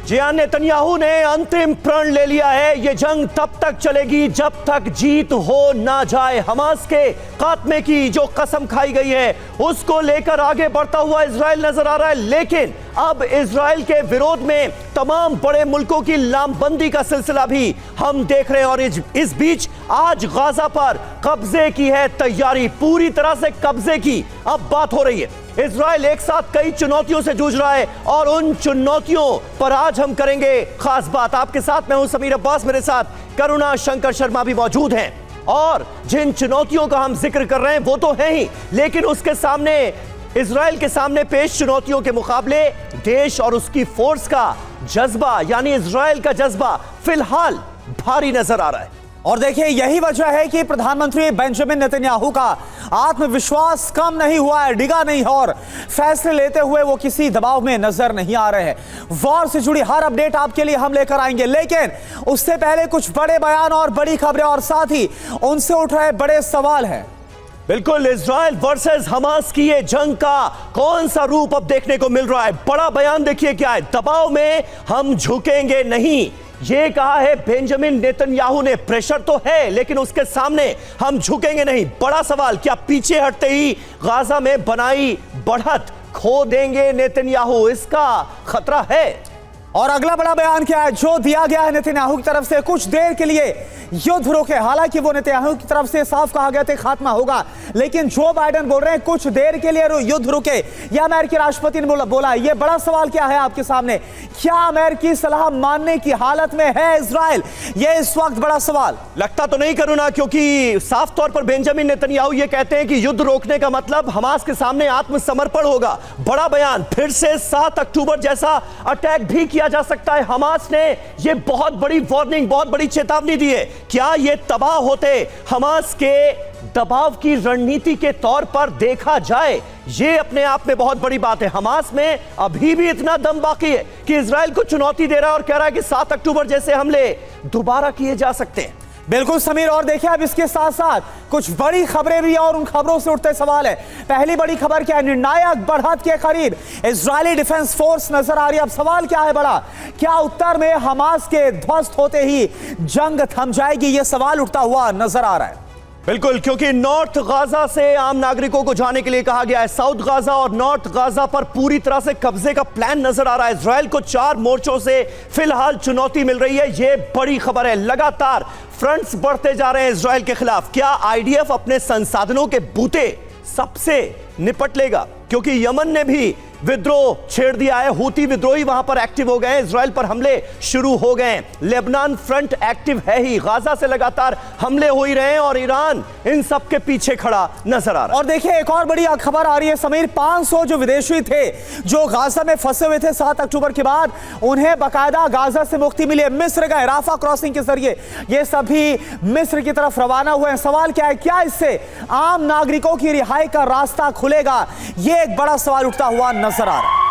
जी हां, नेतन्याहू ने अंतिम प्रण ले लिया है। ये जंग तब तक चलेगी जब तक जीत हो ना जाए। हमास के खात्मे की जो कसम खाई गई है उसको लेकर आगे बढ़ता हुआ इजराइल नजर आ रहा है, लेकिन अब इजराइल के विरोध में तमाम बड़े मुल्कों की लामबंदी का सिलसिला भी हम देख रहे हैं। और इस बीच आज गाजा पर कब्जे की है तैयारी, पूरी तरह से कब्जे की अब बात हो रही है। इजराइल एक साथ कई चुनौतियों से जूझ रहा है और उन चुनौतियों पर आज हम करेंगे खास बात। आपके साथ मैं हूं समीर अब्बास, मेरे साथ करुणा शंकर शर्मा भी मौजूद हैं। और जिन चुनौतियों का हम जिक्र कर रहे हैं वो तो है ही, लेकिन उसके सामने, इजराइल के सामने पेश चुनौतियों के मुकाबले देश और उसकी फोर्स का जज्बा, यानी इजराइल का जज्बा फिलहाल भारी नजर आ रहा है। और देखिए, यही वजह है कि प्रधानमंत्री बेंजामिन नेतन्याहू का आत्मविश्वास कम नहीं हुआ है, डिगा नहीं है और फैसले लेते हुए वो किसी दबाव में नजर नहीं आ रहे हैं। वॉर से जुड़ी हर अपडेट आपके लिए हम लेकर आएंगे, लेकिन उससे पहले कुछ बड़े बयान और बड़ी खबरें और साथ ही उनसे उठ रहे बड़े सवाल हैं। बिल्कुल, इजराइल वर्सेस हमास की ये जंग का कौन सा रूप अब देखने को मिल रहा है। बड़ा बयान देखिए क्या है, दबाव में हम झुकेंगे नहीं, ये कहा है बेंजामिन नेतन्याहू ने। प्रेशर तो है लेकिन उसके सामने हम झुकेंगे नहीं। बड़ा सवाल, क्या पीछे हटते ही गाजा में बनाई बढ़त खो देंगे नेतन्याहू, इसका खतरा है। और अगला बड़ा बयान क्या है जो दिया गया है नेतन्याहू की तरफ से, कुछ देर के लिए युद्ध रोके। हालांकि वो नेतन्याहू की तरफ से साफ कहा गया था खात्मा होगा, लेकिन जो बाइडेन बोल रहे हैं कुछ देर के लिए युद्ध रुके। यह अमेरिकी राष्ट्रपति ने बोला। यह बड़ा सवाल क्या है आपके सामने, क्या अमेरिकी सलाह मानने की हालत में है इजराइल? यह इस वक्त बड़ा सवाल लगता तो नहीं करूंगा, क्योंकि साफ तौर पर बेंजामिन नेतन्याहू यह कहते हैं कि युद्ध रोकने का मतलब हमास के सामने आत्मसमर्पण होगा। बड़ा बयान, फिर से 7 अक्टूबर जैसा अटैक भी किया जा सकता है। हमास ने यह बहुत बड़ी वार्निंग, बहुत बड़ी चेतावनी दी है। क्या यह तबाह होते हमास के दबाव की रणनीति के तौर पर देखा जाए, यह अपने आप में बहुत बड़ी बात है। हमास में अभी भी इतना दम बाकी है कि इजराइल को चुनौती दे रहा है और कह रहा है कि 7 अक्टूबर जैसे हमले दोबारा किए जा सकते हैं। बिल्कुल समीर, और देखिए अब इसके साथ साथ कुछ बड़ी खबरें भी और उन खबरों से उठते सवाल है। पहली बड़ी खबर क्या है, निर्णायक बढ़त के करीब इजरायली डिफेंस फोर्स नजर आ रही है। अब सवाल क्या है बड़ा, क्या उत्तर में हमास के ध्वस्त होते ही जंग थम जाएगी? यह सवाल उठता हुआ नजर आ रहा है। बिल्कुल, क्योंकि नॉर्थ गाजा से आम नागरिकों को जाने के लिए कहा गया है। साउथ गाजा और नॉर्थ गाजा पर पूरी तरह से कब्जे का प्लान नजर आ रहा है। इजराइल को 4 मोर्चों से फिलहाल चुनौती मिल रही है। यह बड़ी खबर है। लगातार फ्रंट्स बढ़ते जा रहे हैं इजराइल के खिलाफ। क्या आईडीएफ अपने संसाधनों के बूते सबसे निपट लेगा? क्योंकि यमन ने भी विद्रोह छेड़ दिया है, हूती विद्रोही वहां पर एक्टिव हो गए हैं, इजराइल पर हमले शुरू हो गए हैं। लेबनान फ्रंट एक्टिव है ही, गाजा से लगातार हमले हो ही रहे हैं और ईरान इन सब के पीछे खड़ा नजर आ रहा है। और देखिए, एक और बड़ी खबर आ रही है समीर, 500 जो विदेशी थे जो गाजा में फंसे हुए थे 7 अक्टूबर के बाद, उन्हें बाकायदा गाजा से मुक्ति मिली है। मिस्र गए राफा क्रॉसिंग के जरिए, ये सभी मिस्र की तरफ रवाना हुए हैं। सवाल क्या है, क्या इससे आम नागरिकों की रिहाई का रास्ता खुलेगा? यह एक बड़ा सवाल उठता हुआ नजर आ रहा है।